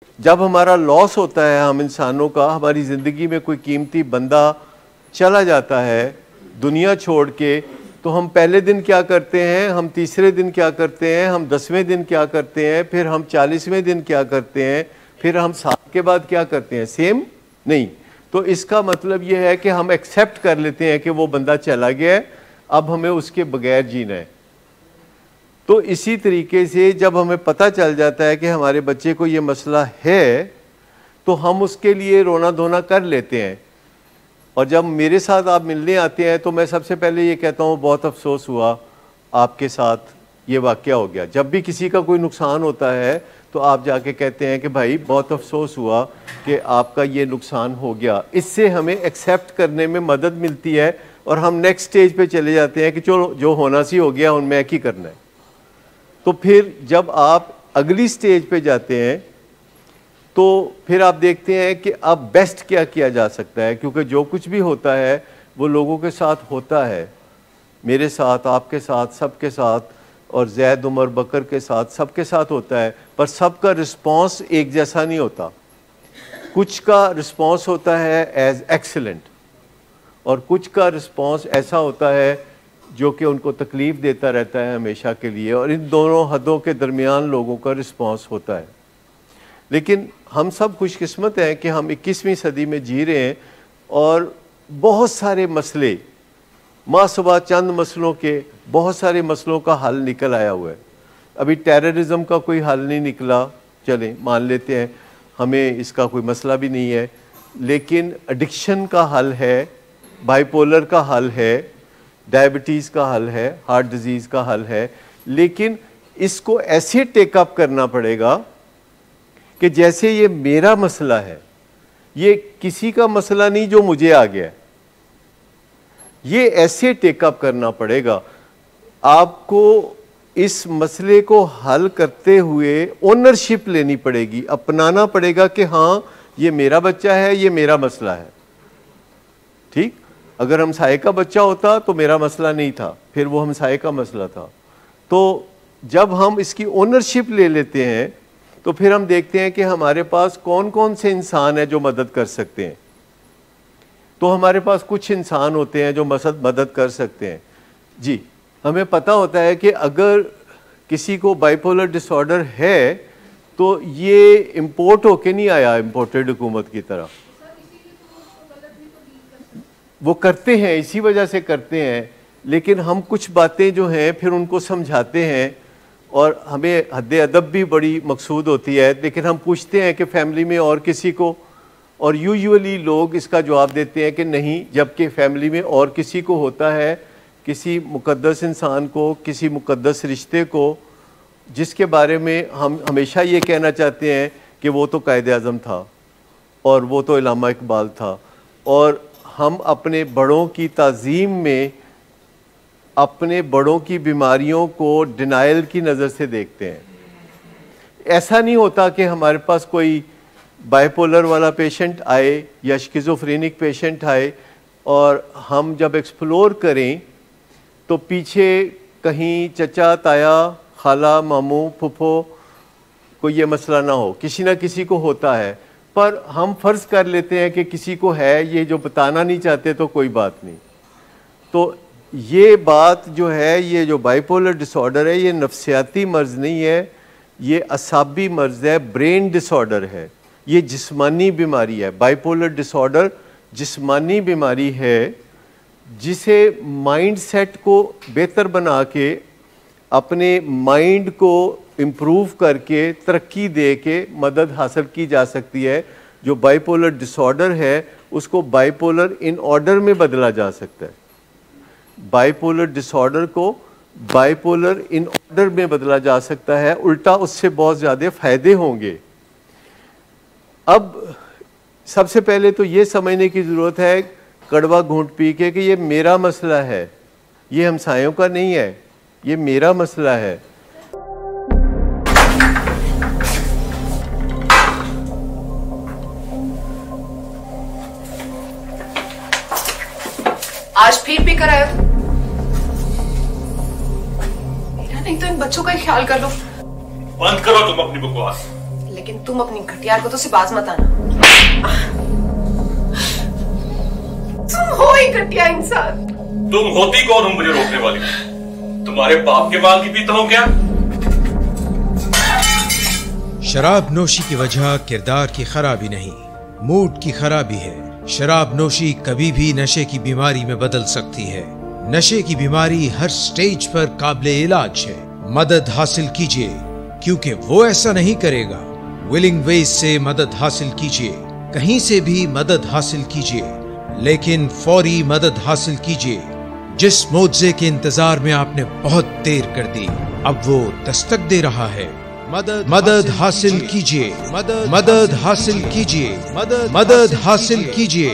जब हमारा लॉस होता है, हम इंसानों का, हमारी ज़िंदगी में कोई कीमती बंदा चला जाता है दुनिया छोड़ के, तो हम पहले दिन क्या करते हैं, हम तीसरे दिन क्या करते हैं, हम 10वें दिन क्या करते हैं, फिर हम 40वें दिन क्या करते हैं, फिर हम साल के बाद क्या करते हैं? सेम नहीं। तो इसका मतलब ये है कि हम एक्सेप्ट कर लेते हैं कि वो बंदा चला गया है, अब हमें उसके बगैर जीना है। तो इसी तरीके से जब हमें पता चल जाता है कि हमारे बच्चे को ये मसला है, तो हम उसके लिए रोना धोना कर लेते हैं। और जब मेरे साथ आप मिलने आते हैं तो मैं सबसे पहले ये कहता हूँ, बहुत अफसोस हुआ आपके साथ ये वाक़या हो गया। जब भी किसी का कोई नुकसान होता है तो आप जाके कहते हैं कि भाई बहुत अफसोस हुआ कि आपका ये नुकसान हो गया। इससे हमें एक्सेप्ट करने में मदद मिलती है और हम नेक्स्ट स्टेज पे चले जाते हैं कि चलो जो होना सी हो गया, उनमें एक ही करना है। तो फिर जब आप अगली स्टेज पे जाते हैं तो फिर आप देखते हैं कि अब बेस्ट क्या किया जा सकता है, क्योंकि जो कुछ भी होता है वो लोगों के साथ होता है, मेरे साथ, आपके साथ, सबके साथ, और जैद उमर बकर के साथ, सबके साथ होता है। पर सबका रिस्पॉन्स एक जैसा नहीं होता। कुछ का रिस्पॉन्स होता है एज एक्सीलेंट और कुछ का रिस्पॉन्स ऐसा होता है जो कि उनको तकलीफ़ देता रहता है हमेशा के लिए, और इन दोनों हदों के दरमियान लोगों का रिस्पॉन्स होता है। लेकिन हम सब खुशकिस्मत हैं कि हम 21वीं सदी में जी रहे हैं और बहुत सारे मसले, मासुबा चंद मसलों के, बहुत सारे मसलों का हल निकल आया हुआ है। अभी टेररिज्म का कोई हल नहीं निकला, चलें मान लेते हैं हमें इसका कोई मसला भी नहीं है, लेकिन एडिक्शन का हल है, बाइपोलर का हल है, डायबिटीज़ का हल है, हार्ट डिजीज़ का हल है। लेकिन इसको ऐसे टेकअप करना पड़ेगा कि जैसे ये मेरा मसला है, ये किसी का मसला नहीं जो मुझे आ गया, ये ऐसे टेकअप करना पड़ेगा। आपको इस मसले को हल करते हुए ओनरशिप लेनी पड़ेगी, अपनाना पड़ेगा कि हाँ ये मेरा बच्चा है, ये मेरा मसला है। ठीक, अगर हमसाये का बच्चा होता तो मेरा मसला नहीं था, फिर वो हमसाये का मसला था। तो जब हम इसकी ओनरशिप ले लेते हैं तो फिर हम देखते हैं कि हमारे पास कौन कौन से इंसान हैं जो मदद कर सकते हैं। तो हमारे पास कुछ इंसान होते हैं जो मदद कर सकते हैं। जी, हमें पता होता है कि अगर किसी को बाइपोलर डिसऑर्डर है तो ये इंपोर्ट होके नहीं आया, इंपोर्टेड हुकूमत की तरह वो करते हैं, इसी वजह से करते हैं। लेकिन हम कुछ बातें जो हैं फिर उनको समझाते हैं और हमें हद्दे अदब भी बड़ी मकसूद होती है। लेकिन हम पूछते हैं कि फैमिली में और किसी को, और यूजुअली लोग इसका जवाब देते हैं कि नहीं, जबकि फैमिली में और किसी को होता है, किसी मुक़द्दस इंसान को, किसी मुक़द्दस रिश्ते को, जिसके बारे में हम हमेशा ये कहना चाहते हैं कि वो तो कायद आज़म था और वो तो इल्लामा इकबाल था। और हम अपने बड़ों की ताज़ीम में अपने बड़ों की बीमारियों को डिनाइल की नज़र से देखते हैं। ऐसा नहीं होता कि हमारे पास कोई बाइपोलर वाला पेशेंट आए या शिज़ोफ्रेनिक पेशेंट आए और हम जब एक्सप्लोर करें तो पीछे कहीं चचा, ताया, खाला, मामू, फुफो को ये मसला ना हो, किसी ना किसी को होता है। पर हम फ़र्ज़ कर लेते हैं कि किसी को है, ये जो बताना नहीं चाहते तो कोई बात नहीं। तो ये बात जो है, ये जो बाइपोलर डिसऑर्डर है, ये नफ्सियाती मर्ज़ नहीं है, ये असाबी मर्ज़ है, ब्रेन डिसऑर्डर है, ये जिस्मानी बीमारी है। बाइपोलर डिसऑर्डर जिस्मानी बीमारी है जिसे माइंड सेट को बेहतर बना के, अपने माइंड को इम्प्रूव करके, तरक्की दे के मदद हासिल की जा सकती है। जो बाइपोलर डिसऑर्डर है उसको बाइपोलर इन ऑर्डर में बदला जा सकता है। बाइपोलर डिसऑर्डर को बाइपोलर इन ऑर्डर में बदला जा सकता है, उल्टा उससे बहुत ज़्यादा फ़ायदे होंगे। अब सबसे पहले तो ये समझने की ज़रूरत है कड़वा घूंट पी के कि ये मेरा मसला है, ये हमसायों का नहीं है, ये मेरा मसला है। आज फिर पी कर आए हो? मेरा नहीं तो इन बच्चों का ही ख्याल कर लो। बंद करो तुम अपनी बकवास। लेकिन तुम अपनी घटिया हरकतों से बाज मत आना। तुम हो ही घटिया इंसान। तुम होती कौन हो मुझे रोकने वाली? तुम्हारे बाप के माल की पीता हूं क्या? शराब नोशी की वजह किरदार की खराबी नहीं, मूड की खराबी है। शराब नोशी कभी भी नशे की बीमारी में बदल सकती है। नशे की बीमारी हर स्टेज पर काबिले इलाज है। मदद हासिल कीजिए, क्योंकि वो ऐसा नहीं करेगा। विलिंग वेज से मदद हासिल कीजिए, कहीं से भी मदद हासिल कीजिए, लेकिन फौरी मदद हासिल कीजिए। जिस मुआवजे के इंतजार में आपने बहुत देर कर दी, अब वो दस्तक दे रहा है। मदद हासिल कीजिए, मदद हासिल कीजिए, मदद हासिल कीजिए।